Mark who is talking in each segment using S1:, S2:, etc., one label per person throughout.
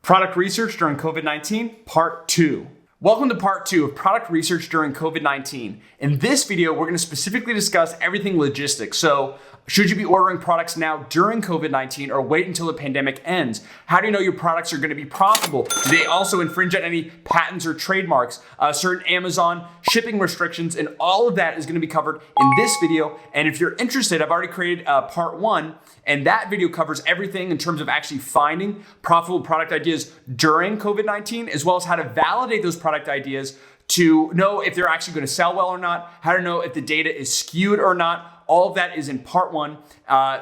S1: Product research during COVID-19, part 2. Welcome to part 2 of product research during COVID-19. In this video, we're going to specifically discuss everything logistics. So, should you be ordering products now during COVID-19 or wait until the pandemic ends? How do you know your products are going to be profitable? Do they also infringe on any patents or trademarks? Certain Amazon shipping restrictions, and all of that is going to be covered in this video. And if you're interested, I've already created part 1, and that video covers everything in terms of actually finding profitable product ideas during COVID-19, as well as how to validate those product ideas to know if they're actually going to sell well or not, how to know if the data is skewed or not. All of that is in part 1.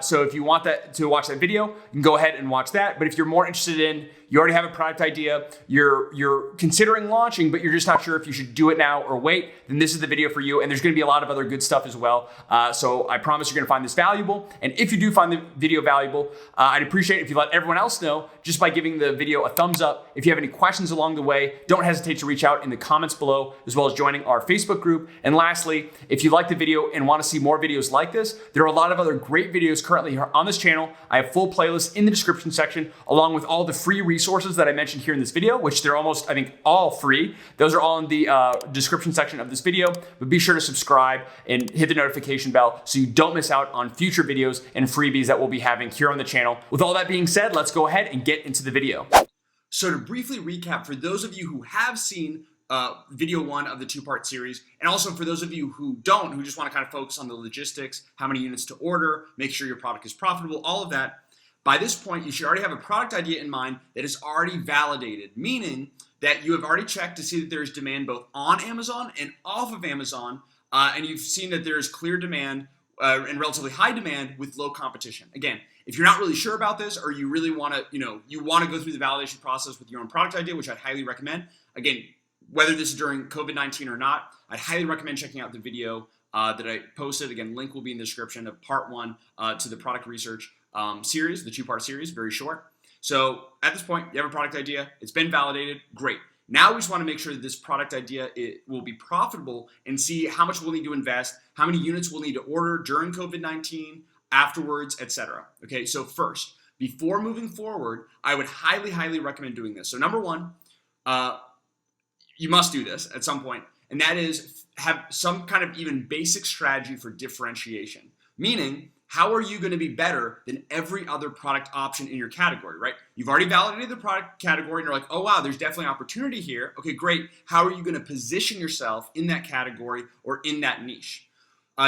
S1: So if you want to watch that video, you can go ahead and watch that. But if you're more interested in, you already have a product idea, you're considering launching, but you're just not sure if you should do it now or wait, then this is the video for you. And there's going to be a lot of other good stuff as well. So I promise you're going to find this valuable. And if you do find the video valuable, I'd appreciate it if you let everyone else know just by giving the video a thumbs up. If you have any questions along the way, don't hesitate to reach out in the comments below, as well as joining our Facebook group. And lastly, if you like the video and want to see more videos like this, there are a lot of other great videos currently on this channel. I have full playlists in the description section, along with all the free resources that I mentioned here in this video, which they're almost, I think, all free. Those are all in the description section of this video, but be sure to subscribe and hit the notification bell so you don't miss out on future videos and freebies that we'll be having here on the channel. With all that being said, let's go ahead and get into the video. So to briefly recap, for those of you who have seen video 1 of the 2-part series, and also for those of you who don't, who just want to kind of focus on the logistics, how many units to order, make sure your product is profitable, all of that, by this point, you should already have a product idea in mind that is already validated, meaning that you have already checked to see that there's demand both on Amazon and off of Amazon, and you've seen that there's clear demand and relatively high demand with low competition. Again, if you're not really sure about this, or you really want to, you want to go through the validation process with your own product idea, which I'd highly recommend. Again, whether this is during COVID-19 or not, I'd highly recommend checking out the video that I posted. Again, link will be in the description of part 1 to the product research series, the 2-part series, very short. So at this point, you have a product idea, it's been validated, great. Now we just want to make sure that this product idea will be profitable and see how much we'll need to invest, how many units we'll need to order during COVID-19, afterwards, etc. Okay, so first, before moving forward, I would highly, highly recommend doing this. So number 1, you must do this at some point, and that is have some kind of even basic strategy for differentiation. Meaning, how are you going to be better than every other product option in your category, right? You've already validated the product category and you're like, oh wow, there's definitely opportunity here. Okay, great. How are you going to position yourself in that category or in that niche?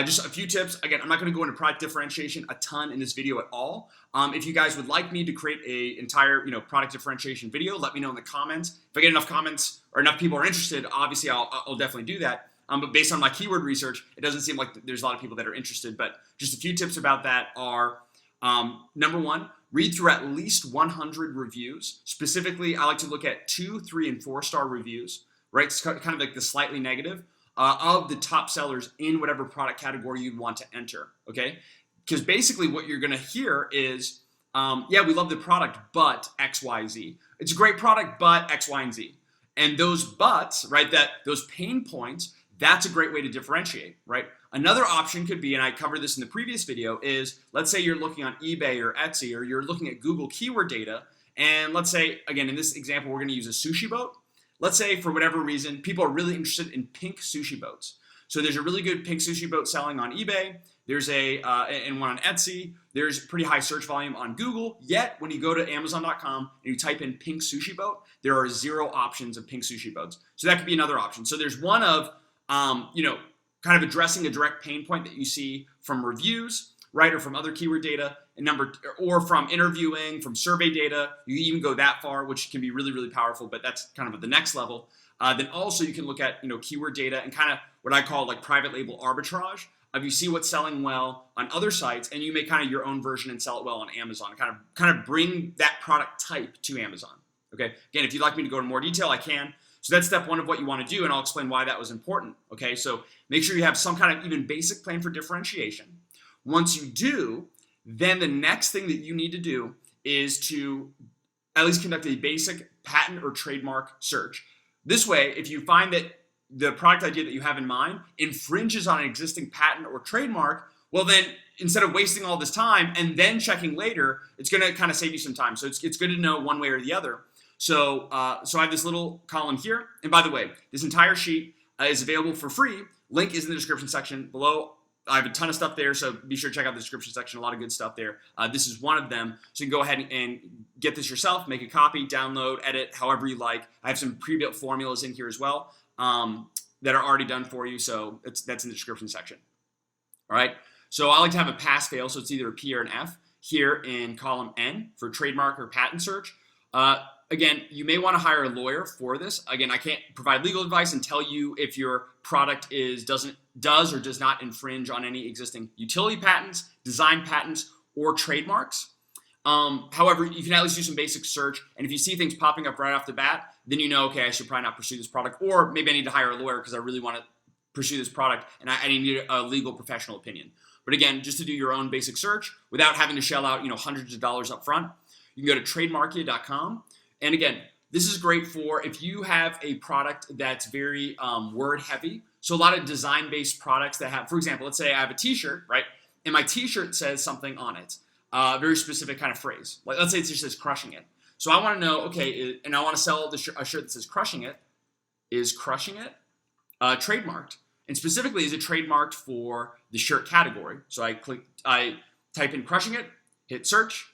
S1: Just a few tips. Again, I'm not going to go into product differentiation a ton in this video at all. If you guys would like me to create an entire, product differentiation video, let me know in the comments. If I get enough comments or enough people are interested, obviously I'll definitely do that. But based on my keyword research, it doesn't seem like there's a lot of people that are interested. But just a few tips about that are, number 1, read through at least 100 reviews. Specifically, I like to look at 2, 3, and 4-star reviews, right? It's kind of like the slightly negative of the top sellers in whatever product category you'd want to enter, okay? Because basically what you're going to hear is, yeah, we love the product, but X, Y, Z. It's a great product, but X, Y, and Z. And those buts, right, those pain points, that's a great way to differentiate, right? Another option could be, and I covered this in the previous video, is let's say you're looking on eBay or Etsy, or you're looking at Google keyword data, and let's say, again, in this example, we're going to use a sushi boat. Let's say, for whatever reason, people are really interested in pink sushi boats. So there's a really good pink sushi boat selling on eBay. There's and one on Etsy. There's pretty high search volume on Google. Yet, when you go to Amazon.com and you type in pink sushi boat, there are 0 options of pink sushi boats. So that could be another option. So there's one of kind of addressing a direct pain point that you see from reviews, right, or from other keyword data, or from interviewing, from survey data. You can even go that far, which can be really, really powerful, but that's kind of at the next level. Then also you can look at, keyword data and kind of what I call like private label arbitrage. If you see what's selling well on other sites, and you make kind of your own version and sell it well on Amazon, kind of bring that product type to Amazon. Okay. Again, if you'd like me to go into more detail, I can. So that's step 1 of what you want to do, and I'll explain why that was important. Okay, so make sure you have some kind of even basic plan for differentiation. Once you do, then the next thing that you need to do is to at least conduct a basic patent or trademark search. This way, if you find that the product idea that you have in mind infringes on an existing patent or trademark, well then, instead of wasting all this time and then checking later, it's going to kind of save you some time. So it's good to know one way or the other. So I have this little column here. And by the way, this entire sheet is available for free. Link is in the description section below. I have a ton of stuff there, so be sure to check out the description section. A lot of good stuff there. This is one of them. So you can go ahead and get this yourself, make a copy, download, edit, however you like. I have some pre-built formulas in here as well that are already done for you. So that's in the description section. All right. So I like to have a pass-fail, so it's either a P or an F here in column N for trademark or patent search. Again, you may want to hire a lawyer for this. Again, I can't provide legal advice and tell you if your product does or does not infringe on any existing utility patents, design patents, or trademarks. However, you can at least do some basic search, and if you see things popping up right off the bat, then you know, okay, I should probably not pursue this product, or maybe I need to hire a lawyer because I really want to pursue this product and I need a legal professional opinion. But again, just to do your own basic search without having to shell out hundreds of dollars up front, you can go to trademarkia.com. And again, this is great for if you have a product that's very word heavy. So a lot of design-based products that have, for example, let's say I have a t-shirt, right? And my t-shirt says something on it, a very specific kind of phrase. Like, let's say it just says crushing it. So I want to know, okay, and I want to sell a shirt that says crushing it. Is crushing it trademarked? And specifically, is it trademarked for the shirt category? So I type in crushing it, hit search.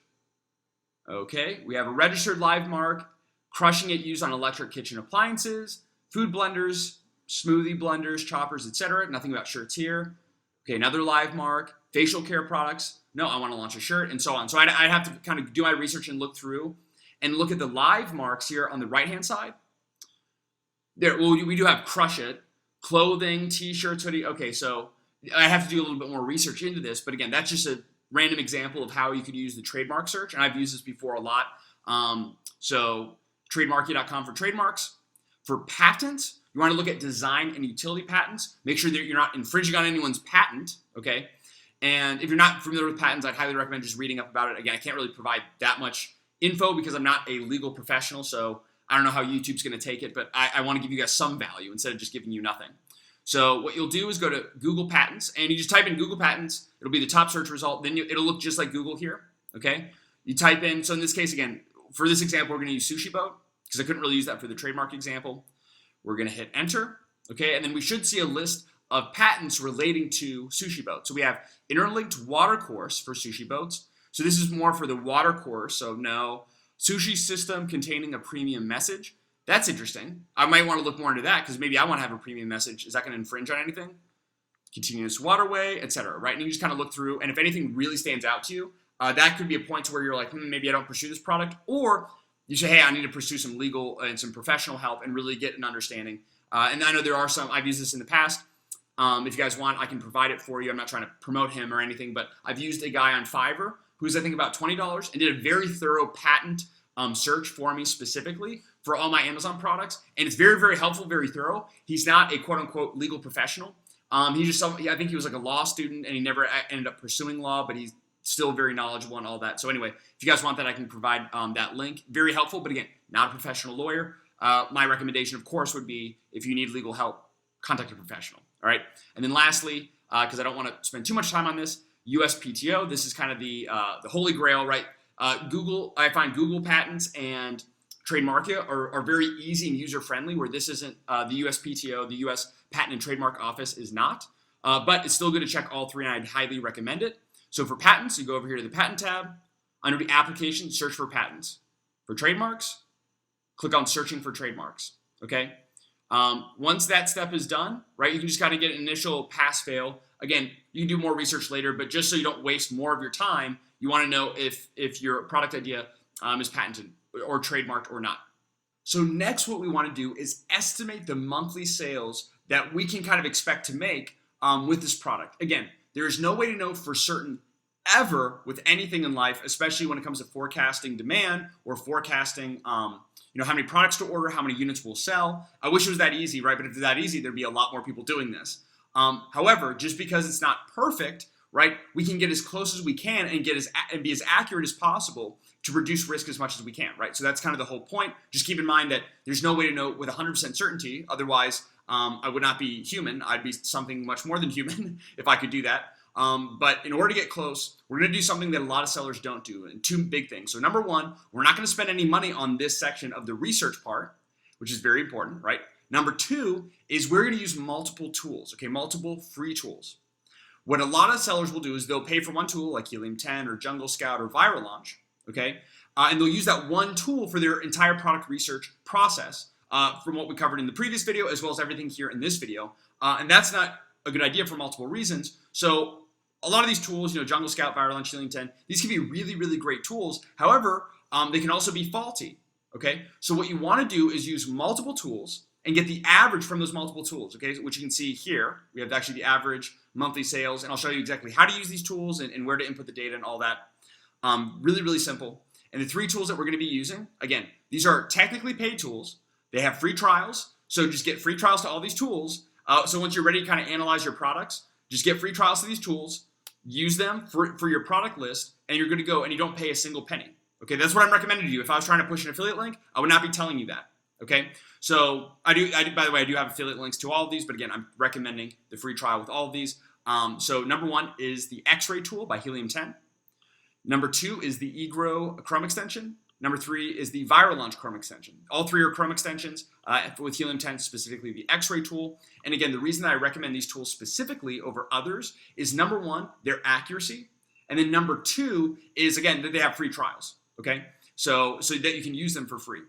S1: Okay, we have a registered live mark, crushing it used on electric kitchen appliances, food blenders, smoothie blenders, choppers, etc. Nothing about shirts here. Okay, another live mark, facial care products. No, I want to launch a shirt, and so on. So I'd have to kind of do my research and look through and look at the live marks here on the right-hand side. There, well, we do have crush it, clothing, t-shirts, hoodie. Okay, so I have to do a little bit more research into this, but again, that's just a random example of how you could use the trademark search, and I've used this before a lot. So trademarkia.com for trademarks. For patents, you want to look at design and utility patents. Make sure that you're not infringing on anyone's patent, okay? And if you're not familiar with patents, I'd highly recommend just reading up about it. Again, I can't really provide that much info because I'm not a legal professional, so I don't know how YouTube's going to take it, but I want to give you guys some value instead of just giving you nothing. So what you'll do is go to Google Patents, and you just type in Google Patents. It'll be the top search result. Then it'll look just like Google here, okay? You type in, so in this case, again, for this example, we're going to use Sushi Boat because I couldn't really use that for the trademark example. We're going to hit Enter, okay? And then we should see a list of patents relating to Sushi Boat. So we have interlinked watercourse for sushi boats. So this is more for the watercourse, so no. Sushi system containing a premium message. That's interesting. I might want to look more into that because maybe I want to have a premium message. Is that going to infringe on anything? Continuous waterway, etc. Right? And you just kind of look through, and if anything really stands out to you, that could be a point to where you're like, maybe I don't pursue this product, or you say, hey, I need to pursue some legal and some professional help and really get an understanding. And I know there are some. I've used this in the past. If you guys want, I can provide it for you. I'm not trying to promote him or anything, but I've used a guy on Fiverr who's I think about $20 and did a very thorough patent search for me specifically for all my Amazon products, and it's very, very helpful, very thorough. He's not a quote-unquote legal professional. I think he was like a law student, and he never ended up pursuing law, but he's still very knowledgeable and all that. So anyway, if you guys want that, I can provide that link. Very helpful, but again, not a professional lawyer. My recommendation, of course, would be if you need legal help, contact a professional. All right, and then lastly, because I don't want to spend too much time on this, USPTO. This is kind of the holy grail, right? Google, I find Google patents and Trademarkia are very easy and user-friendly, where this isn't. The USPTO, the U.S. Patent and Trademark Office, is not. But it's still good to check all three, and I'd highly recommend it. So for patents, you go over here to the Patent tab. Under the application, search for patents. For trademarks, click on Searching for Trademarks, okay? Once that step is done, right, you can just kind of get an initial pass-fail. Again, you can do more research later, but just so you don't waste more of your time, you want to know if your product idea is patented or trademarked or not. So next, what we want to do is estimate the monthly sales that we can kind of expect to make with this product. Again, there is no way to know for certain ever with anything in life, especially when it comes to forecasting demand or forecasting how many products to order, how many units we'll sell. I wish it was that easy, right? But if it's that easy, there'd be a lot more people doing this. However, just because it's not perfect, right, we can get as close as we can and be as accurate as possible to reduce risk as much as we can, right? So that's kind of the whole point. Just keep in mind that there's no way to know with 100% certainty. Otherwise, I would not be human. I'd be something much more than human if I could do that. But in order to get close, we're going to do something that a lot of sellers don't do, and two big things. So number one, we're not going to spend any money on this section of the research part, which is very important, right? Number two is we're going to use multiple tools, okay, multiple free tools. What a lot of sellers will do is they'll pay for one tool like Helium 10 or Jungle Scout or Viral Launch, okay? And they'll use that one tool for their entire product research process from what we covered in the previous video as well as everything here in this video. And that's not a good idea for multiple reasons. So a lot of these tools, Jungle Scout, Viral Launch, Helium 10, these can be really, really great tools. However, they can also be faulty, okay? So what you want to do is use multiple tools and get the average from those multiple tools, okay? Which you can see here. We have actually the average monthly sales, and I'll show you exactly how to use these tools and where to input the data and all that. Really, really simple. And the three tools that we're going to be using, again, these are technically paid tools. They have free trials, so just get free trials to all these tools. So once you're ready to kind of analyze your products, just get free trials to these tools, use them for your product list, and you're good to go, and you don't pay a single penny. Okay, that's what I'm recommending to you. If I was trying to push an affiliate link, I would not be telling you that. Okay, so I do. By the way, I do have affiliate links to all of these, but again, I'm recommending the free trial with all of these. So number one is the X-ray tool by Helium 10. Number two is the eGrow Chrome extension. Number three is the Viral Launch Chrome extension. All three are Chrome extensions with Helium 10, specifically the X-ray tool. And again, the reason that I recommend these tools specifically over others is number one, their accuracy. And then number two is, again, that they have free trials, okay? So that you can use them for free.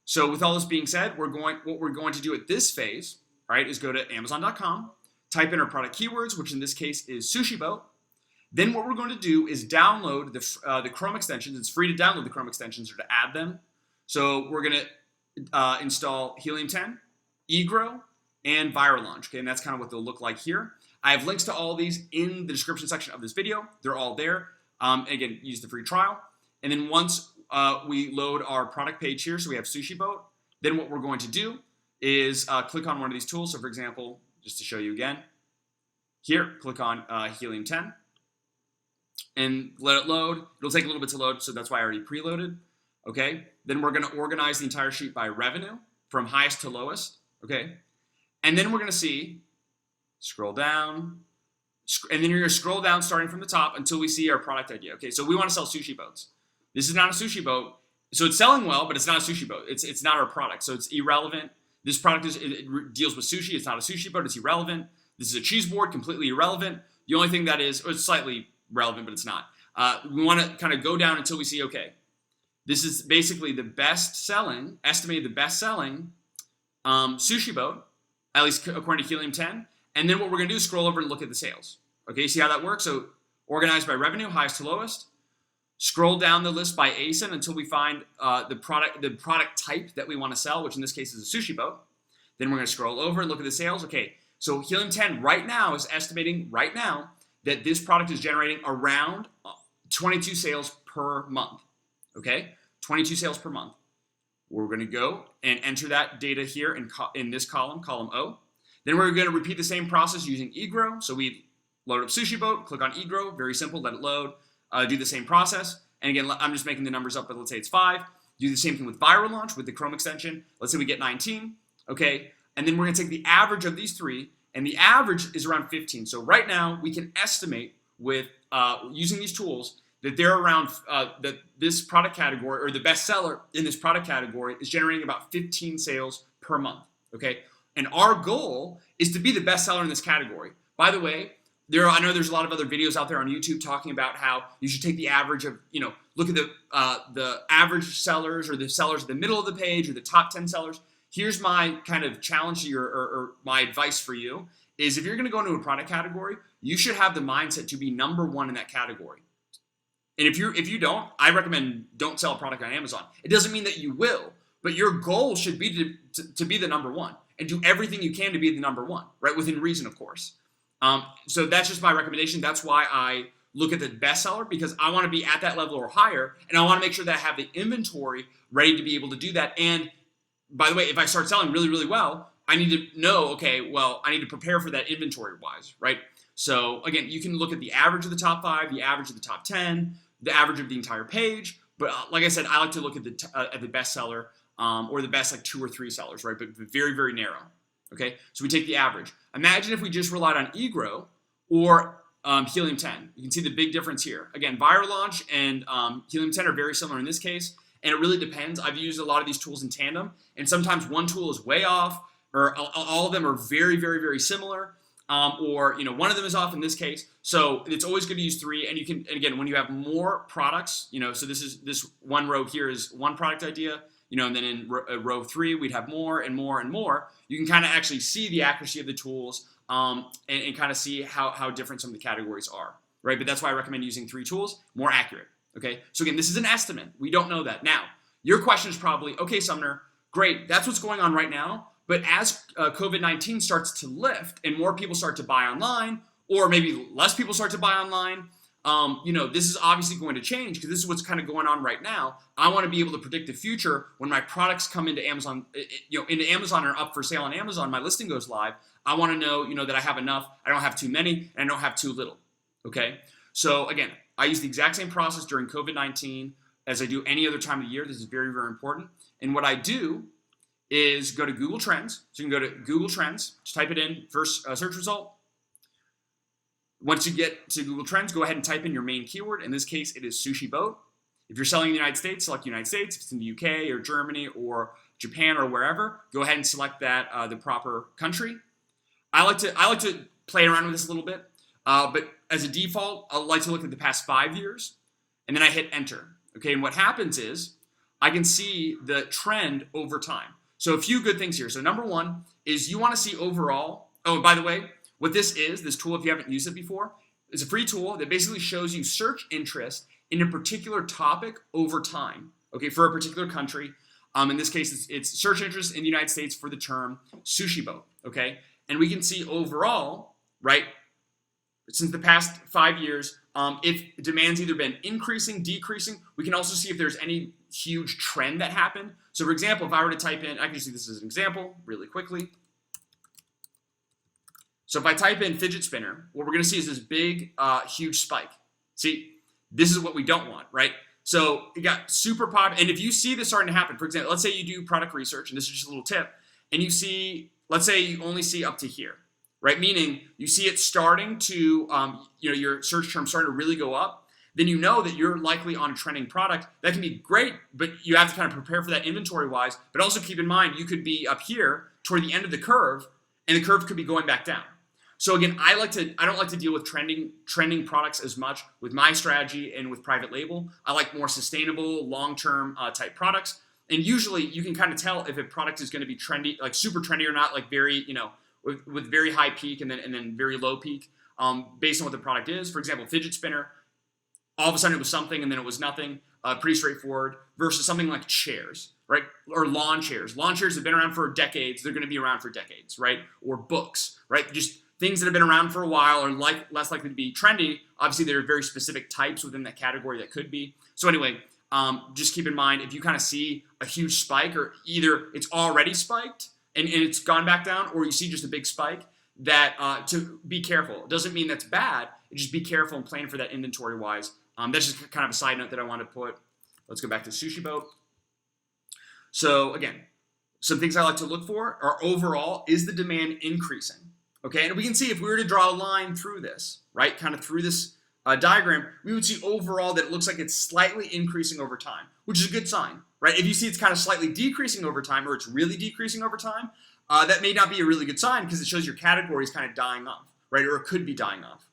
S1: So with all this being said, what we're going to do at this phase, right, is go to Amazon.com, type in our product keywords, which in this case is Sushi Boat. Then what we're going to do is download the Chrome extensions. It's free to download the Chrome extensions or to add them. So we're going to install Helium 10, eGrow, and Viral Launch. Okay, and that's kind of what they'll look like here. I have links to all of these in the description section of this video. They're all there. Again, use the free trial. And then once we load our product page here, so we have Sushi Boat, then what we're going to do is click on one of these tools. So for example, just to show you again, here, click on Helium 10 and let it load. It'll take a little bit to load, so that's why I already preloaded. Okay, then we're going to organize the entire sheet by revenue from highest to lowest. Okay, and then we're going to see, scroll down, and then you're going to scroll down starting from the top until we see our product idea. Okay, so we want to sell sushi boats. This is not a sushi boat, so it's selling well, but it's not a sushi boat. It's not our product, so it's irrelevant. This product it deals with sushi. It's not a sushi boat. It's irrelevant. This is a cheese board, completely irrelevant. The only thing that is, or it's slightly relevant, but it's not. We want to kind of go down until we see, okay, this is basically the best-selling, estimated the best-selling sushi boat, at least according to Helium 10. And then what we're going to do is scroll over and look at the sales. Okay, see how that works? So organized by revenue, highest to lowest. Scroll down the list by ASIN until we find the product type that we want to sell, which in this case is a sushi boat. Then we're going to scroll over and look at the sales. Okay, so Helium 10 right now is estimating right now that this product is generating around 22 sales per month. Okay, 22 sales per month. We're going to go and enter that data here in this column, column O. Then we're going to repeat the same process using eGrow. So we load up Sushi Boat, click on eGrow, very simple, let it load. Do the same process. And again, I'm just making the numbers up, but let's say it's 5. Do the same thing with Viral Launch with the Chrome extension. Let's say we get 19. Okay, and then we're going to take the average of these three, and the average is around 15. So right now, we can estimate with using these tools that they're around that this product category, or the best seller in this product category, is generating about 15 sales per month. Okay, and our goal is to be the best seller in this category. By the way, I know there's a lot of other videos out there on YouTube talking about how you should take the average of, look at the average sellers or the sellers at the middle of the page or the top 10 sellers. Here's my kind of challenge to you, or my advice for you, is if you're going to go into a product category, you should have the mindset to be number one in that category. And if you don't, I recommend don't sell a product on Amazon. It doesn't mean that you will, but your goal should be to be the number one and do everything you can to be the number one, right? Within reason, of course. So that's just my recommendation. That's why I look at the bestseller, because I want to be at that level or higher, and I want to make sure that I have the inventory ready to be able to do that. And by the way, if I start selling really, really well, I need to know, okay, well, I need to prepare for that inventory-wise, right? So again, you can look at the average of the top 5, the average of the top 10, the average of the entire page. But like I said, I like to look at the bestseller or the best like 2 or 3 sellers, right? But very, very narrow. Okay, so we take the average. Imagine if we just relied on eGrow or helium-10. You can see the big difference here. Again, viral launch and helium-10 are very similar in this case, and it really depends. I've used a lot of these tools in tandem, and sometimes one tool is way off, or all of them are very, very, very similar, or one of them is off in this case. So it's always good to use 3, and you can. And again, when you have more products, so this one row here is one product idea, and then in row 3 we'd have more and more and more. You can kind of actually see the accuracy of the tools. And kind of see how different some of the categories are, right? But that's why I recommend using 3 tools, more accurate, okay? So again, this is an estimate. We don't know that. Now, your question is probably, okay, Sumner, great, that's what's going on right now, but as COVID-19 starts to lift and more people start to buy online, or maybe less people start to buy online, this is obviously going to change because this is what's kind of going on right now. I want to be able to predict the future when my products come into Amazon, into Amazon or up for sale on Amazon, my listing goes live. I want to know, that I have enough, I don't have too many, and I don't have too little, okay? So again, I use the exact same process during COVID-19 as I do any other time of the year. This is very, very important. And what I do is go to Google Trends. So you can go to Google Trends, just type it in, first search result. Once you get to Google Trends, go ahead and type in your main keyword. In this case, it is sushi boat. If you're selling in the United States, select United States. If it's in the UK or Germany or Japan or wherever, go ahead and select that, the proper country. I like to play around with this a little bit, but as a default, I like to look at the past 5 years, and then I hit enter. Okay, and what happens is I can see the trend over time. So a few good things here. So number 1 is you want to see overall. Oh, by the way, what this tool, if you haven't used it before, is a free tool that basically shows you search interest in a particular topic over time. Okay, for a particular country. In this case, it's search interest in the United States for the term sushi boat. Okay. And we can see overall, right, since the past 5 years, if demand's either been increasing, decreasing. We can also see if there's any huge trend that happened. So for example, if I were to type in, I can see this as an example really quickly. So if I type in fidget spinner, what we're going to see is this big, huge spike. See, this is what we don't want, right? So it got super popular. And if you see this starting to happen, for example, let's say you do product research, and this is just a little tip, and you see, let's say you only see up to here, right? Meaning you see it starting to, your search term starting to really go up, then you know that you're likely on a trending product. That can be great, but you have to kind of prepare for that inventory-wise. But also keep in mind, you could be up here toward the end of the curve, and the curve could be going back down. So again, I don't like to deal with trending products as much with my strategy and with private label. I like more sustainable, long-term type products. And usually you can kind of tell if a product is going to be trendy, like super trendy or not, like very, with very high peak and then very low peak, based on what the product is. For example, fidget spinner, all of a sudden it was something and then it was nothing. Pretty straightforward. Versus something like chairs, right? Or lawn chairs. Lawn chairs have been around for decades. They're going to be around for decades, right? Or books, right? Just things that have been around for a while are less likely to be trendy. Obviously, there are very specific types within that category that could be. So anyway, just keep in mind, if you kind of see a huge spike, or either it's already spiked and it's gone back down, or you see just a big spike, that to be careful. It doesn't mean that's bad. Just be careful and plan for that inventory-wise. That's just kind of a side note that I want to put. Let's go back to sushi boat. So again, some things I like to look for are overall, is the demand increasing? Okay, and we can see if we were to draw a line through this, right, kind of through this diagram, we would see overall that it looks like it's slightly increasing over time, which is a good sign, right? If you see it's kind of slightly decreasing over time, or it's really decreasing over time, that may not be a really good sign because it shows your category is kind of dying off, right, or it could be dying off.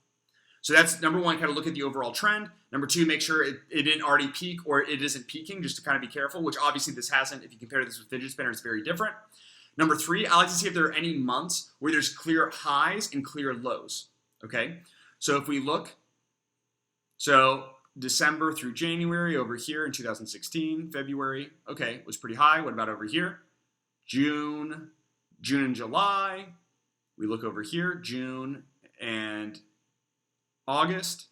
S1: So that's number 1, kind of look at the overall trend. Number 2, make sure it didn't already peak or it isn't peaking, just to kind of be careful, which obviously this hasn't. If you compare this with fidget spinner, it's very different. Number 3, I like to see if there are any months where there's clear highs and clear lows, okay? So if we look, so December through January over here in 2016, February, okay, was pretty high. What about over here? June and July. We look over here, June and August.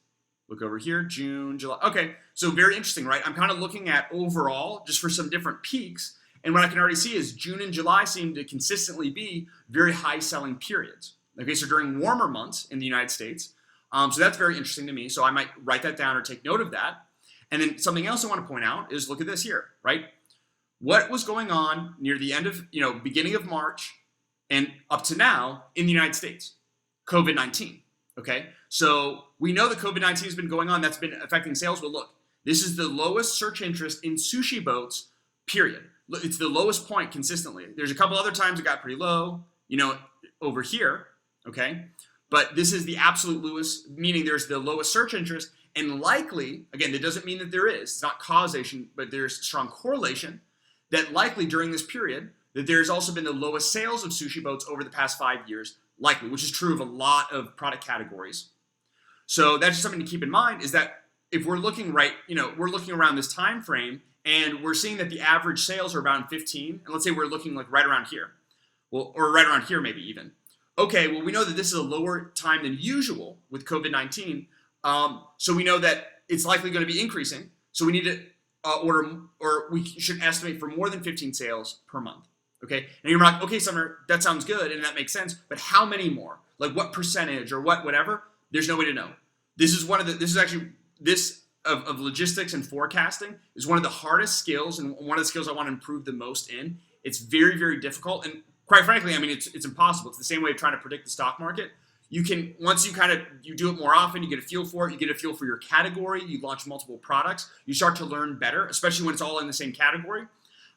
S1: Look over here, June, July. Okay, so very interesting, right? I'm kind of looking at overall, just for some different peaks. And what I can already see is June and July seem to consistently be very high selling periods. Okay, so during warmer months in the United States. So that's very interesting to me. So I might write that down or take note of that. And then something else I want to point out is look at this here, right? What was going on near the end of, beginning of March and up to now in the United States? COVID-19. Okay, so we know that COVID-19 has been going on. That's been affecting sales. But look, this is the lowest search interest in sushi boats, period. It's the lowest point consistently. There's a couple other times it got pretty low, over here, okay? But this is the absolute lowest, meaning there's the lowest search interest, and likely, again, that doesn't mean that there is, it's not causation, but there's strong correlation, that likely during this period, that there's also been the lowest sales of sushi boats over the past 5 years, likely, which is true of a lot of product categories. So that's just something to keep in mind, is that if we're looking we're looking around this time frame, and we're seeing that the average sales are around 15, and let's say we're looking like right around here, well, or right around here maybe even. Okay, well, we know that this is a lower time than usual with COVID-19, so we know that it's likely going to be increasing, so we need to order, or we should estimate for more than 15 sales per month. Okay, and you're like, okay, Sumner, that sounds good and that makes sense, but how many more? Like what percentage or whatever? There's no way to know. This is of logistics and forecasting is one of the hardest skills, and one of the skills I want to improve the most in. It's very, very difficult, and quite frankly, I mean, it's impossible. It's the same way of trying to predict the stock market. You can, once you do it more often, you get a feel for it, you get a feel for your category, you launch multiple products, you start to learn better, especially when it's all in the same category.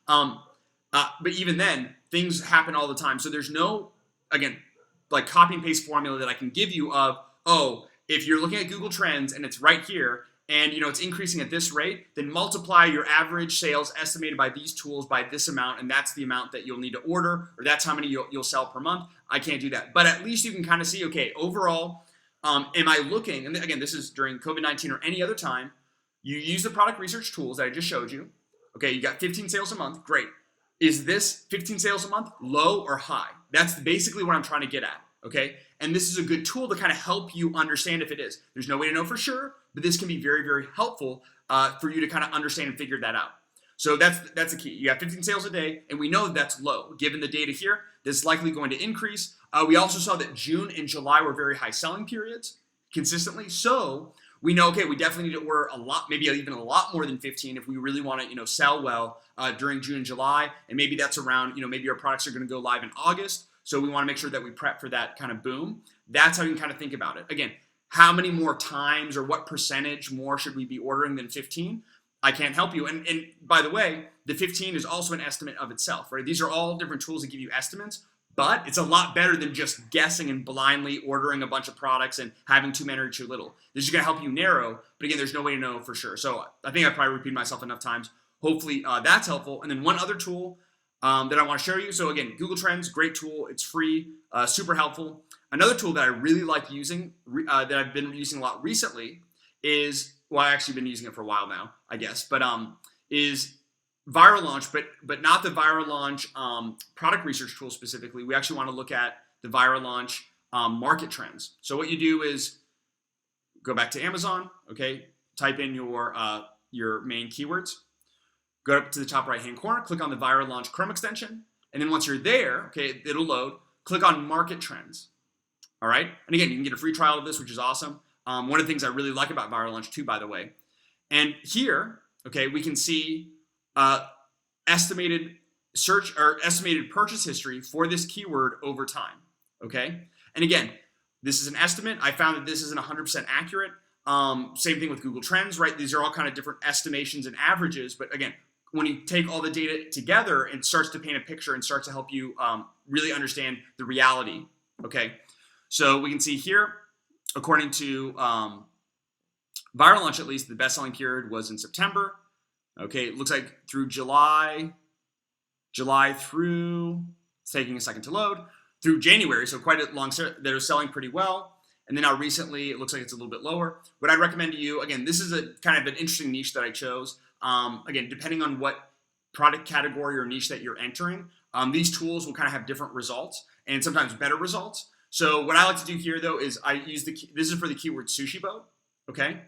S1: But even then, things happen all the time. So there's no, again, like copy and paste formula that I can give you of, oh, if you're looking at Google Trends and it's right here, and it's increasing at this rate, then multiply your average sales estimated by these tools by this amount, and that's the amount that you'll need to order, or that's how many you'll sell per month. I can't do that. But at least you can kind of see, okay, overall, am I looking, and again, this is during COVID-19 or any other time, you use the product research tools that I just showed you. Okay, you got 15 sales a month, great. Is this 15 sales a month low or high? That's basically what I'm trying to get at, okay? And this is a good tool to kind of help you understand if it is. There's no way to know for sure, but this can be very, very helpful for you to kind of understand and figure that out. So that's the key. You have 15 sales a day, and we know that's low. Given the data here, this is likely going to increase. We also saw that June and July were very high selling periods consistently. So we know, okay, we definitely need to order a lot, maybe even a lot more than 15 if we really want to, sell well during June and July. And maybe that's around, maybe our products are going to go live in August. So we want to make sure that we prep for that kind of boom. That's how you can kind of think about it. Again, how many more times or what percentage more should we be ordering than 15? I can't help you. And by the way, the 15 is also an estimate of itself, right? These are all different tools that give you estimates, but it's a lot better than just guessing and blindly ordering a bunch of products and having too many or too little. This is going to help you narrow, but again, there's no way to know for sure. So I think I probably repeated myself enough times. Hopefully that's helpful. And then one other tool that I want to show you. So again, Google Trends, great tool. It's free, super helpful. Another tool that I really like using, that I've been using a lot recently is, well, I've actually been using it for a while now, I guess, but is Viral Launch, but not the Viral Launch product research tool specifically. We actually want to look at the Viral Launch market trends. So what you do is go back to Amazon, okay, type in your main keywords, go up to the top right-hand corner, click on the Viral Launch Chrome extension, and then once you're there, okay, it'll load, click on Market Trends, all right? And again, you can get a free trial of this, which is awesome. One of the things I really like about Viral Launch too, by the way. And here, okay, we can see estimated search or estimated purchase history for this keyword over time, okay? And again, this is an estimate. I found that this isn't 100% accurate. Same thing with Google Trends, right? These are all kind of different estimations and averages, but again, when you take all the data together, it starts to paint a picture and starts to help you really understand the reality, okay? So we can see here, according to Viral Launch, at least, the best-selling period was in September. Okay, it looks like through July through, it's taking a second to load, through January, so quite a long set, they're selling pretty well. And then now recently, it looks like it's a little bit lower. What I'd recommend to you, again, this is a kind of an interesting niche that I chose. Again, depending on what product category or niche that you're entering, these tools will kind of have different results and sometimes better results. So what I like to do here, though, is I use this is for the keyword sushi boat, okay?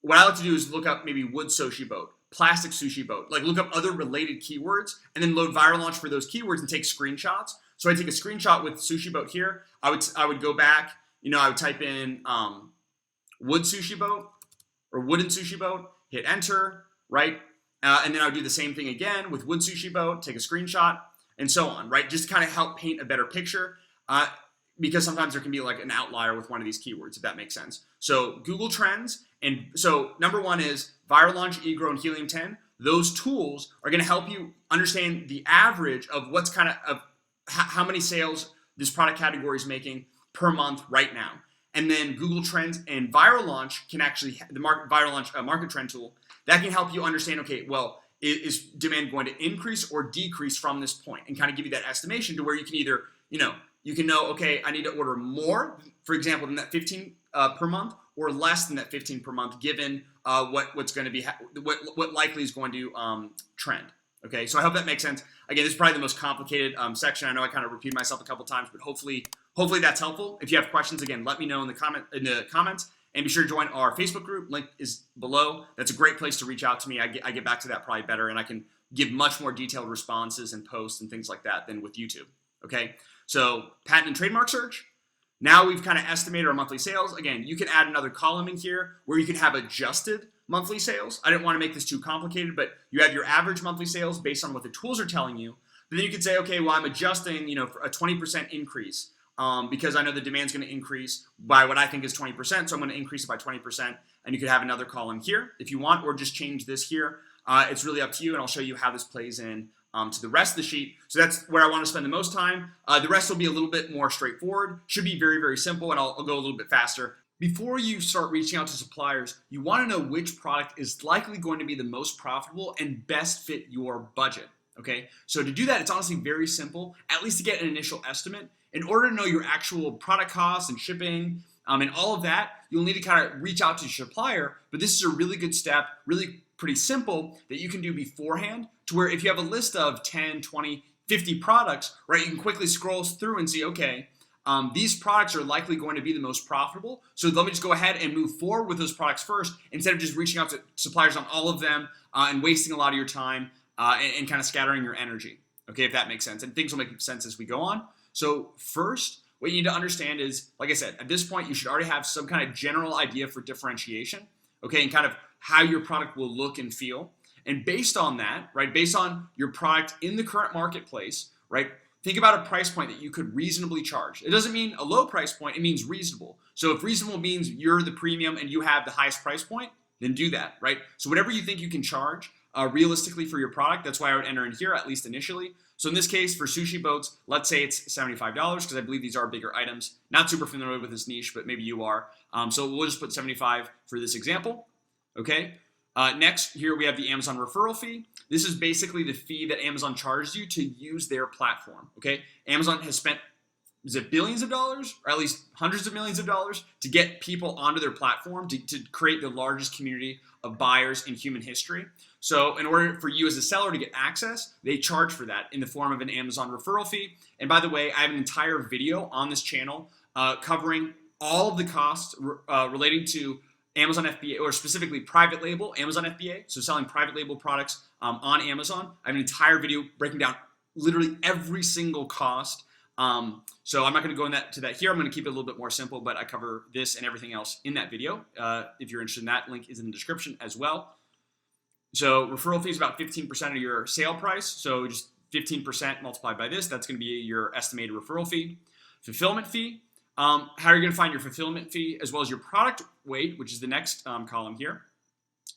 S1: What I like to do is look up maybe wood sushi boat, plastic sushi boat, like look up other related keywords and then load Viral Launch for those keywords and take screenshots. So I take a screenshot with sushi boat here. I would go back, I would type in wood sushi boat or wooden sushi boat, hit enter, right? And then I would do the same thing again with wood sushi boat, take a screenshot, and so on, right? Just to kind of help paint a better picture. because sometimes there can be like an outlier with one of these keywords, if that makes sense. So Google Trends, and so number one is Viral Launch, eGrow, and Helium 10. Those tools are going to help you understand the average of what's of how many sales this product category is making per month right now. And then Google Trends and Viral Launch can actually, Viral Launch market trend tool, that can help you understand, okay, well, is demand going to increase or decrease from this point, and kind of give you that estimation to where you can either, you can know, okay, I need to order more, for example, than that 15 per month, or less than that 15 per month, given what's going to be, what likely is going to trend. Okay, so I hope that makes sense. Again, this is probably the most complicated section. I know I kind of repeat myself a couple times, but hopefully that's helpful. If you have questions, again, let me know in the comments, and be sure to join our Facebook group. Link is below. That's a great place to reach out to me. I get back to that probably better, and I can give much more detailed responses and posts and things like that than with YouTube. Okay, so patent and trademark search. Now we've kind of estimated our monthly sales. Again, you can add another column in here where you can have adjusted monthly sales. I didn't want to make this too complicated, but you have your average monthly sales based on what the tools are telling you. But then you could say, okay, well, I'm adjusting, for a 20% increase because I know the demand's going to increase by what I think is 20%, so I'm going to increase it by 20%. And you could have another column here if you want, or just change this here. It's really up to you, and I'll show you how this plays in to the rest of the sheet. So that's where I want to spend the most time. The rest will be a little bit more straightforward. Should be very, very simple, and I'll go a little bit faster. Before you start reaching out to suppliers, you want to know which product is likely going to be the most profitable and best fit your budget. Okay, so to do that, it's honestly very simple, at least to get an initial estimate. In order to know your actual product costs and shipping and all of that, you'll need to kind of reach out to your supplier, but this is a really good step, really pretty simple, that you can do beforehand, to where if you have a list of 10, 20, 50 products, right, you can quickly scroll through and see, okay, these products are likely going to be the most profitable, so let me just go ahead and move forward with those products first, instead of just reaching out to suppliers on all of them and wasting a lot of your time and kind of scattering your energy, okay, if that makes sense. And things will make sense as we go on. So first, what you need to understand is, like I said, at this point, you should already have some kind of general idea for differentiation, okay, and kind of how your product will look and feel. And based on that, right, based on your product in the current marketplace, right, think about a price point that you could reasonably charge. It doesn't mean a low price point, it means reasonable. So if reasonable means you're the premium and you have the highest price point, then do that, right? So whatever you think you can charge realistically for your product, that's why I would enter in here, at least initially. So in this case, for sushi boats, let's say it's $75, because I believe these are bigger items. Not super familiar with this niche, but maybe you are. So we'll just put 75 for this example, okay? Next, here we have the Amazon referral fee. This is basically the fee that Amazon charges you to use their platform, okay? Amazon has spent, is it billions of dollars, or at least hundreds of millions of dollars, to get people onto their platform to create the largest community of buyers in human history. So in order for you as a seller to get access, they charge for that in the form of an Amazon referral fee. And by the way, I have an entire video on this channel covering all of the costs relating to Amazon FBA, or specifically private label Amazon FBA, so selling private label products on Amazon. I have an entire video breaking down literally every single cost. So I'm not going to go into that here. I'm going to keep it a little bit more simple, but I cover this and everything else in that video. If you're interested in that, link is in the description as well. So referral fee is about 15% of your sale price. So just 15% multiplied by this, that's going to be your estimated referral fee. Fulfillment fee. How are you going to find your fulfillment fee as well as your product weight, which is the next column here?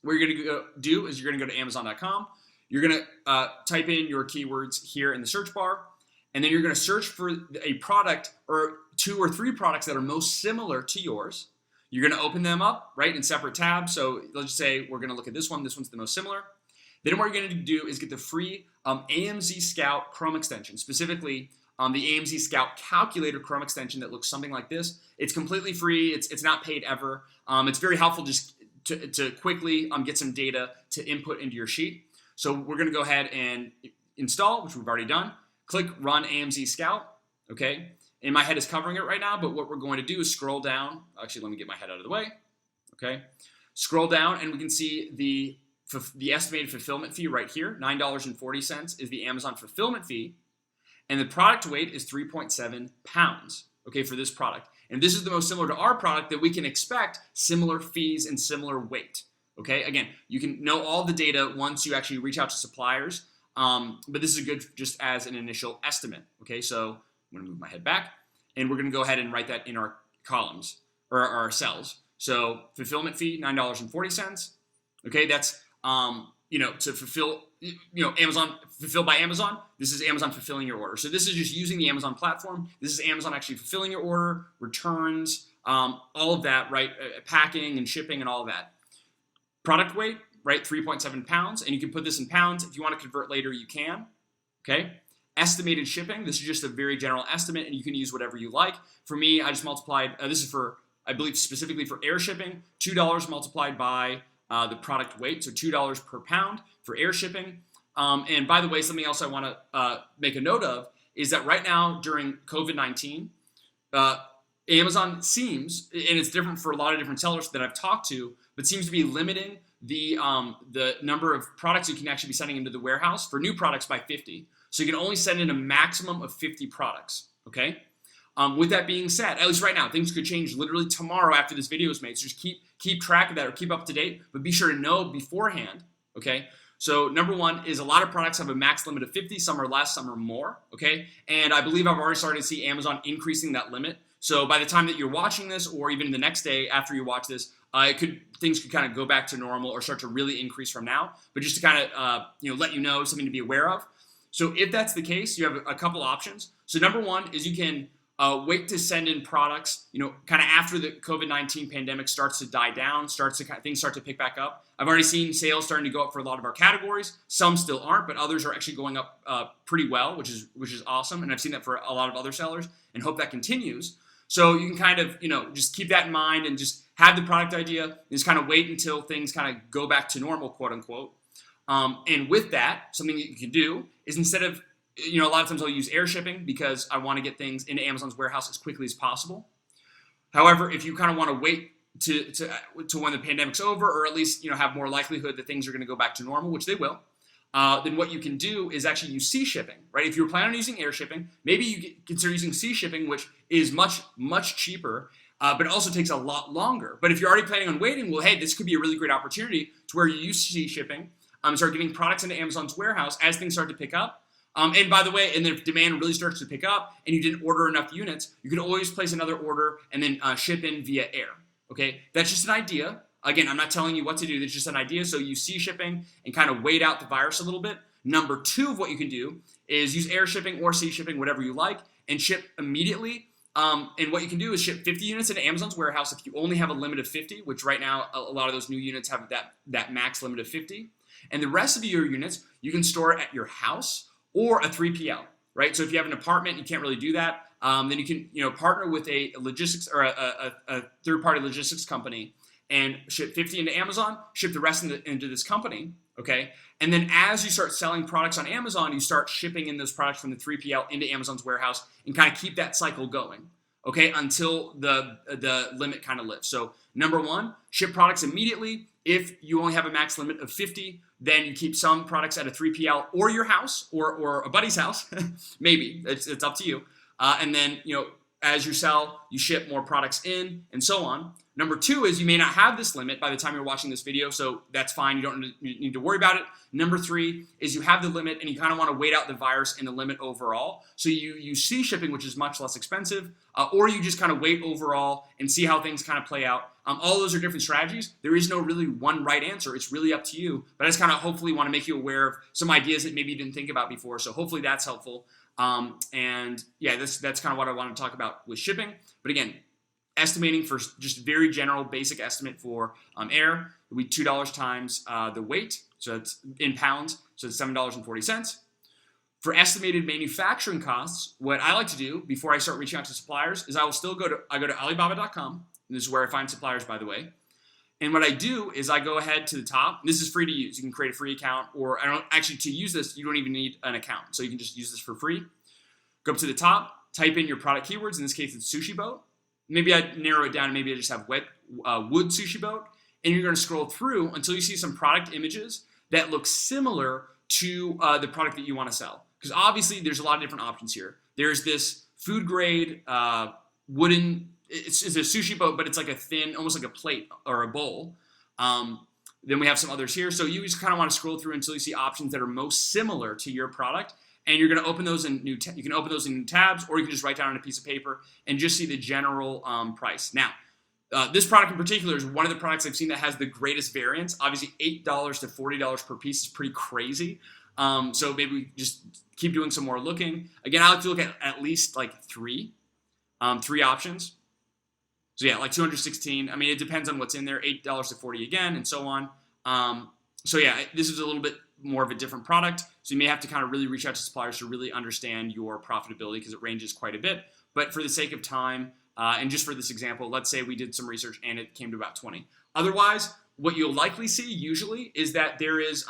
S1: What you're going to do is you're going to go to Amazon.com. You're going to type in your keywords here in the search bar, and then you're going to search for a product or 2 or 3 products that are most similar to yours. You're going to open them up, right, in separate tabs. So let's just say we're going to look at this one. This one's the most similar. Then what you're going to do is get the free AMZ Scout Chrome extension, specifically the AMZ Scout Calculator Chrome extension that looks something like this. It's completely free. It's not paid ever. It's very helpful just to quickly get some data to input into your sheet. So we're going to go ahead and install, which we've already done. Click Run AMZ Scout, okay? And my head is covering it right now, but what we're going to do is scroll down. Actually, let me get my head out of the way, okay? Scroll down, and we can see the estimated fulfillment fee right here. $9.40 is the Amazon fulfillment fee. And the product weight is 3.7 pounds, okay, for this product. And this is the most similar to our product that we can expect similar fees and similar weight, okay? Again, you can know all the data once you actually reach out to suppliers, but this is good just as an initial estimate, okay? So I'm gonna move my head back. And we're going to go ahead and write that in our columns or our cells. So fulfillment fee, $9.40. Okay, that's to fulfill, Amazon, fulfilled by Amazon. This is Amazon fulfilling your order. So this is just using the Amazon platform. This is Amazon actually fulfilling your order, returns, all of that, right? Packing and shipping and all of that. Product weight, right? 3.7 pounds. And you can put this in pounds. If you want to convert later, you can. Okay. Estimated shipping. This is just a very general estimate, and you can use whatever you like. For me, I just multiplied, this is for, I believe specifically for air shipping, $2 multiplied by the product weight, so $2 per pound for air shipping. And by the way, something else I want to make a note of is that right now during COVID-19, Amazon seems, and it's different for a lot of different sellers that I've talked to, but seems to be limiting the number of products you can actually be sending into the warehouse for new products by 50. So you can only send in a maximum of 50 products, okay? With that being said, at least right now, things could change literally tomorrow after this video is made. So just keep track of that or keep up to date, but be sure to know beforehand, okay? So number one is a lot of products have a max limit of 50, some are less, some are more, okay? And I believe I've already started to see Amazon increasing that limit. So by the time that you're watching this, or even the next day after you watch this, things could kind of go back to normal or start to really increase from now. But just to kind of let you know, something to be aware of. So if that's the case, you have a couple options. So number one is you can wait to send in products, kind of after the COVID-19 pandemic starts to die down, things start to pick back up. I've already seen sales starting to go up for a lot of our categories. Some still aren't, but others are actually going up pretty well, which is awesome. And I've seen that for a lot of other sellers and hope that continues. So you can kind of, just keep that in mind and just have the product idea and just kind of wait until things kind of go back to normal, quote unquote. And with that, something that you can do is instead of, a lot of times I'll use air shipping because I want to get things into Amazon's warehouse as quickly as possible. However, if you kind of want to wait to when the pandemic's over, or at least, have more likelihood that things are going to go back to normal, which they will, then what you can do is actually use sea shipping, right? If you're planning on using air shipping, maybe you consider using sea shipping, which is much, much cheaper, but it also takes a lot longer. But if you're already planning on waiting, well, hey, this could be a really great opportunity to where you use sea shipping, start getting products into Amazon's warehouse as things start to pick up. And by the way, and if demand really starts to pick up and you didn't order enough units, you can always place another order and then ship in via air, okay? That's just an idea. Again, I'm not telling you what to do. That's just an idea. So use sea shipping and kind of wait out the virus a little bit. Number two of what you can do is use air shipping or sea shipping, whatever you like, and ship immediately. And what you can do is ship 50 units into Amazon's warehouse if you only have a limit of 50, which right now a lot of those new units have that max limit of 50. And the rest of your units, you can store at your house or a 3PL, right? So if you have an apartment, you can't really do that. Then you can, partner with a logistics or a third-party logistics company and ship 50 into Amazon, ship the rest into this company, okay? And then as you start selling products on Amazon, you start shipping in those products from the 3PL into Amazon's warehouse and kind of keep that cycle going, okay, until the limit kind of lifts. So number one, ship products immediately. If you only have a max limit of 50, then you keep some products at a 3PL or your house or a buddy's house, maybe, it's up to you. And then, as you sell, you ship more products in and so on. Number two is you may not have this limit by the time you're watching this video, so that's fine. You don't need to worry about it. Number three is you have the limit and you kind of want to wait out the virus and the limit overall. So you use sea shipping, which is much less expensive, or you just kind of wait overall and see how things kind of play out. All those are different strategies. There is no really one right answer. It's really up to you. But I just kind of hopefully want to make you aware of some ideas that maybe you didn't think about before. So hopefully that's helpful. And yeah, that's kind of what I want to talk about with shipping. But again, estimating for just very general basic estimate for air would be $2 times the weight, so it's in pounds, so it's $7.40. For estimated manufacturing costs, what I like to do before I start reaching out to suppliers is I go to Alibaba.com. This is where I find suppliers, by the way. And what I do is I go ahead to the top. And this is free to use. You can create a free account, or to use this, you don't even need an account. So you can just use this for free. Go up to the top, type in your product keywords. In this case, it's sushi boat. Maybe I narrow it down and maybe I just have wood sushi boat. And you're going to scroll through until you see some product images that look similar to the product that you want to sell. Because obviously there's a lot of different options here. There's this food grade wooden, it's a sushi boat, but it's like a thin, almost like a plate or a bowl. Then we have some others here. So you just kind of want to scroll through until you see options that are most similar to your product. And you're going to open those in you can open those in new tabs, or you can just write down on a piece of paper and just see the general price. Now, this product in particular is one of the products I've seen that has the greatest variance. Obviously, $8 to $40 per piece is pretty crazy. So maybe we just keep doing some more looking. Again, I like to look at least like three options. So yeah, like 216. I mean, it depends on what's in there. $8 to $40 again, and so on. So yeah, this is a little bit more of a different product. So you may have to kind of really reach out to suppliers to really understand your profitability because it ranges quite a bit. But for the sake of time, and just for this example, let's say we did some research and it came to about 20. Otherwise, what you'll likely see usually is that there is,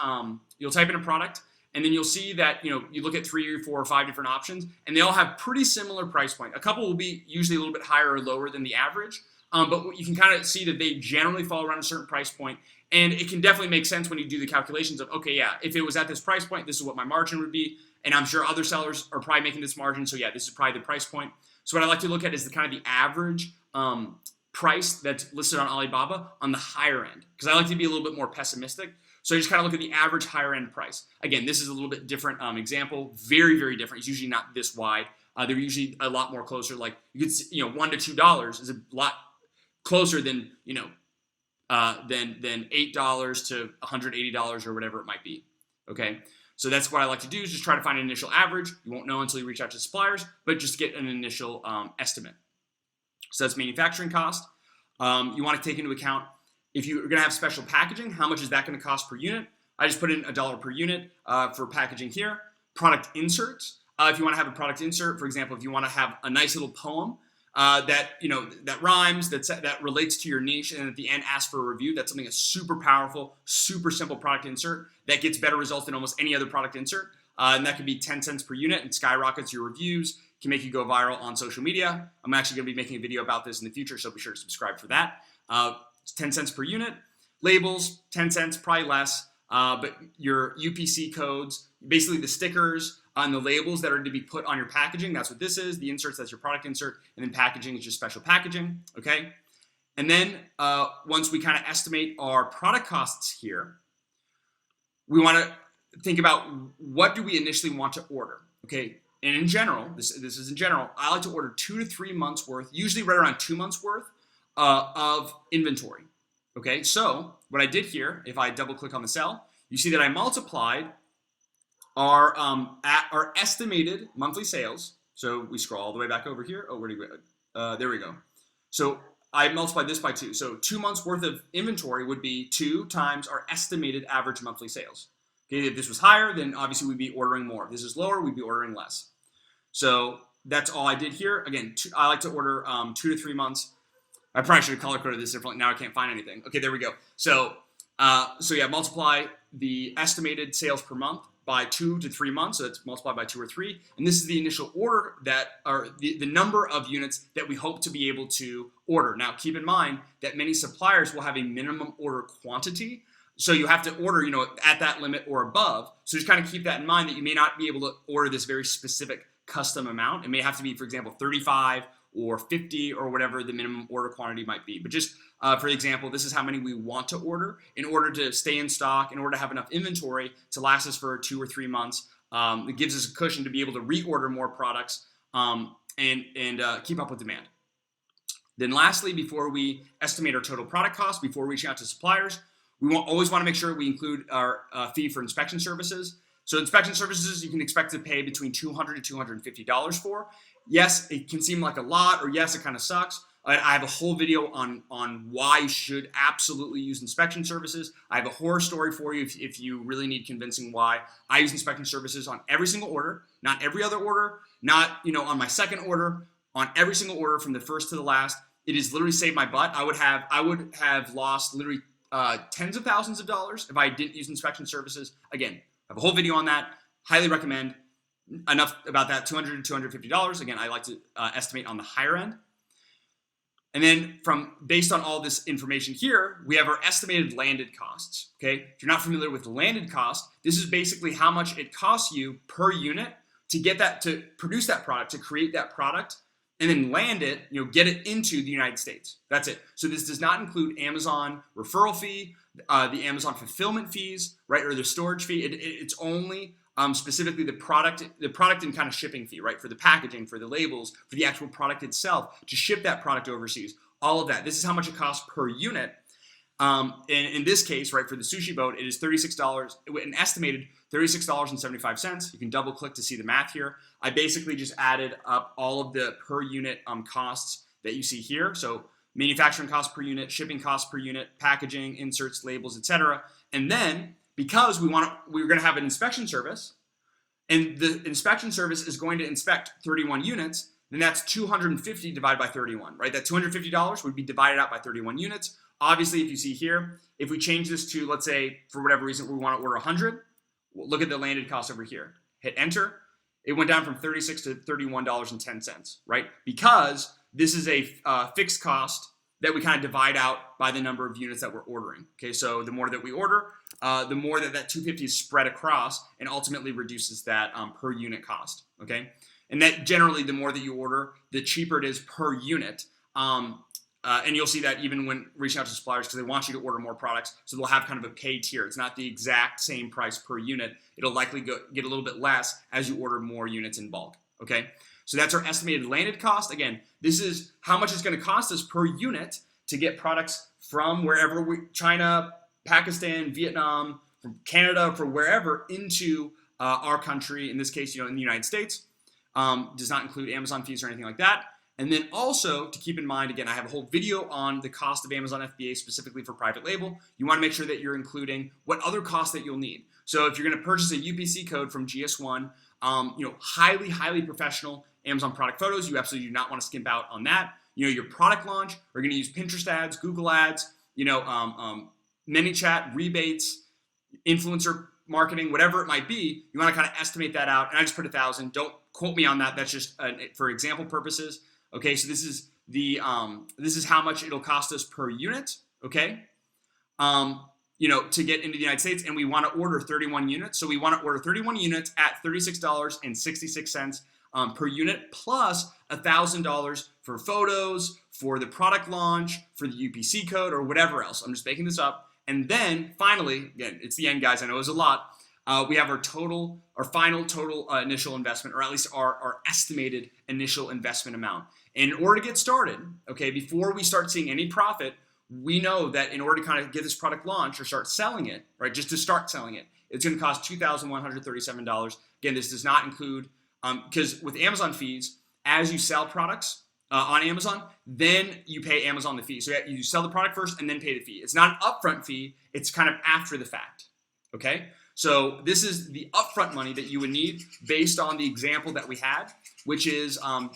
S1: you'll type in a product and then you'll see that, you look at 3 or 4 or 5 different options and they all have pretty similar price point. A couple will be usually a little bit higher or lower than the average. But you can kind of see that they generally fall around a certain price point. And it can definitely make sense when you do the calculations of, okay, yeah, if it was at this price point, this is what my margin would be. And I'm sure other sellers are probably making this margin. So yeah, this is probably the price point. So what I like to look at is the kind of the average price that's listed on Alibaba on the higher end. Because I like to be a little bit more pessimistic. So I just kind of look at the average higher end price. Again, this is a little bit different example. Very, very different. It's usually not this wide. They're usually a lot more closer. Like you could see, $1 to $2 is a lot closer than, than $8 to $180 or whatever it might be. Okay. So that's what I like to do is just try to find an initial average. You won't know until you reach out to suppliers, but just get an initial estimate. So that's manufacturing cost. You want to take into account if you're going to have special packaging, how much is that going to cost per unit? I just put in $1 per unit for packaging here. Product inserts. If you want to have a product insert, for example, if you want to have a nice little poem that rhymes, that relates to your niche, and at the end asks for a review, that's something that's super powerful, super simple product insert that gets better results than almost any other product insert. And that could be 10 cents per unit and skyrockets your reviews, can make you go viral on social media. I'm actually going to be making a video about this in the future, so be sure to subscribe for that. It's 10 cents per unit. Labels, 10 cents, probably less. But your UPC codes, basically the stickers on the labels that are to be put on your packaging, that's what this is. The inserts, that's your product insert. And then packaging is just special packaging, okay? And then once we kind of estimate our product costs here, we want to think about what do we initially want to order, okay? And in general, this is in general, I like to order 2 to 3 months worth, usually right around 2 months worth of inventory, okay? So what I did here, if I double click on the cell, you see that I multiplied our estimated monthly sales. So we scroll all the way back over here. Oh, where do we go? There we go. So I multiplied this by 2. So 2 months worth of inventory would be 2 times our estimated average monthly sales. Okay, if this was higher, then obviously we'd be ordering more. If this is lower, we'd be ordering less. So that's all I did here. Again, I like to order 2 to 3 months. I probably should have color coded this differently. Now I can't find anything. Okay, there we go. So yeah, multiply the estimated sales per month by 2 to 3 months. So that's multiplied by 2 or 3. And this is the initial order that are the number of units that we hope to be able to order. Now, keep in mind that many suppliers will have a minimum order quantity. So you have to order, at that limit or above. So just kind of keep that in mind that you may not be able to order this very specific custom amount. It may have to be, for example, 35 or 50 or whatever the minimum order quantity might be. But just for example, this is how many we want to order in order to stay in stock, in order to have enough inventory to last us for 2 or 3 months. It gives us a cushion to be able to reorder more products and keep up with demand. Then lastly, before we estimate our total product cost, before reaching out to suppliers, we always want to make sure we include our fee for inspection services. So inspection services, you can expect to pay between $200 to $250 for. Yes, it can seem like a lot, or yes, it kind of sucks. I have a whole video on why you should absolutely use inspection services. I have a horror story for you if you really need convincing why. I use inspection services on every single order, not every other order, not on my second order, on every single order from the first to the last. It has literally saved my butt. I would have lost literally tens of thousands of dollars if I didn't use inspection services. Again, I have a whole video on that. Highly recommend. Enough about that, $200 to $250. Again, I like to estimate on the higher end. And then based on all this information here, we have our estimated landed costs. Okay, if you're not familiar with landed cost, this is basically how much it costs you per unit to get that, to produce that product, to create that product, and then land it, get it into the United States. That's it. So this does not include Amazon referral fee, the Amazon fulfillment fees, right, or the storage fee. It's only specifically the product and kind of shipping fee, right, for the packaging, for the labels, for the actual product itself, to ship that product overseas. All of that. This is how much it costs per unit. And in this case, right, for the sushi boat, it is $36, an estimated $36.75. You can double click to see the math here. I basically just added up all of the per unit costs that you see here. So manufacturing cost per unit, shipping cost per unit, packaging, inserts, labels, etc. And then because we're going to have an inspection service, and the inspection service is going to inspect 31 units, then that's 250 divided by 31, right? That $250 would be divided out by 31 units. Obviously, if you see here, if we change this to, let's say, for whatever reason, we want to order 100, look at the landed cost over here. Hit enter. It went down from $36 to $31.10, right? Because this is a fixed cost that we kind of divide out by the number of units that we're ordering. Okay, so the more that we order, the more that 250 is spread across and ultimately reduces that per unit cost. Okay, and that generally the more that you order, the cheaper it is per unit. And you'll see that even when reaching out to suppliers, because they want you to order more products, so they'll have kind of a pay tier. It's not the exact same price per unit. It'll likely get a little bit less as you order more units in bulk. Okay, so that's our estimated landed cost. Again, this is how much it's going to cost us per unit to get products from wherever China, Pakistan, Vietnam, from Canada, from wherever into our country. In this case, in the United States. Does not include Amazon fees or anything like that. And then also to keep in mind, again, I have a whole video on the cost of Amazon FBA specifically for private label. You want to make sure that you're including what other costs that you'll need. So if you're going to purchase a UPC code from GS1, highly professional Amazon product photos, you absolutely do not want to skimp out on that. Your product launch, we're going to use Pinterest ads, Google ads, ManyChat, rebates, influencer marketing, whatever it might be. You want to kind of estimate that out. And I just put 1,000. Don't quote me on that. That's just for example purposes. Okay, so this is this is how much it'll cost us per unit. Okay, to get into the United States, and we want to order 31 units. So we want to order 31 units at $36.66 per unit, plus $1,000 for photos, for the product launch, for the UPC code, or whatever else. I'm just making this up. And then finally, again, it's the end, guys. I know it's a lot. We have our final total initial investment, or at least our estimated initial investment amount. And in order to get started, okay, before we start seeing any profit, we know that in order to kind of get this product launched or start selling it, right, just to start selling it, it's going to cost $2,137. Again, this does not include, because with Amazon fees, as you sell products on Amazon, then you pay Amazon the fee. So you sell the product first and then pay the fee. It's not an upfront fee. It's kind of after the fact, okay? So this is the upfront money that you would need based on the example that we had, which is, right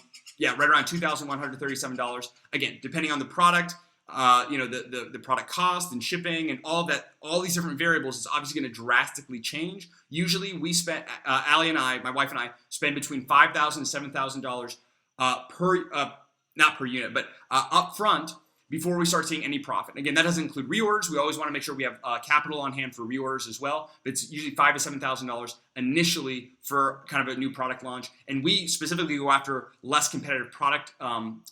S1: around $2,137. Again, depending on the product, the product cost and shipping and all that, all these different variables is obviously going to drastically change. Usually we spend, Allie and I, my wife and I, spend between $5,000 and $7,000 not per unit, but upfront before we start seeing any profit. Again, that doesn't include reorders. We always want to make sure we have capital on hand for reorders as well. But it's usually $5,000 to $7,000 initially for kind of a new product launch. And we specifically go after less competitive product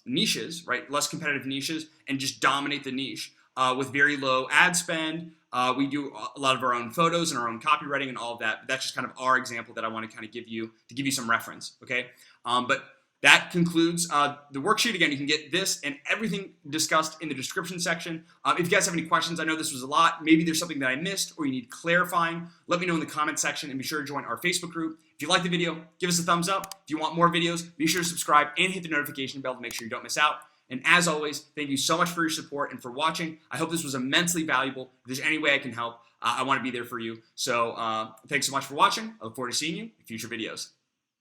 S1: niches, right? Less competitive niches, and just dominate the niche with very low ad spend. We do a lot of our own photos and our own copywriting and all of that. But that's just kind of our example that I want to kind of give you some reference, okay? But that concludes the worksheet. Again, you can get this and everything discussed in the description section. If you guys have any questions, I know this was a lot. Maybe there's something that I missed or you need clarifying, let me know in the comment section, and be sure to join our Facebook group. If you like the video, give us a thumbs up. If you want more videos, be sure to subscribe and hit the notification bell to make sure you don't miss out. And as always, thank you so much for your support and for watching. I hope this was immensely valuable. If there's any way I can help, I want to be there for you. So thanks so much for watching. I look forward to seeing you in future videos.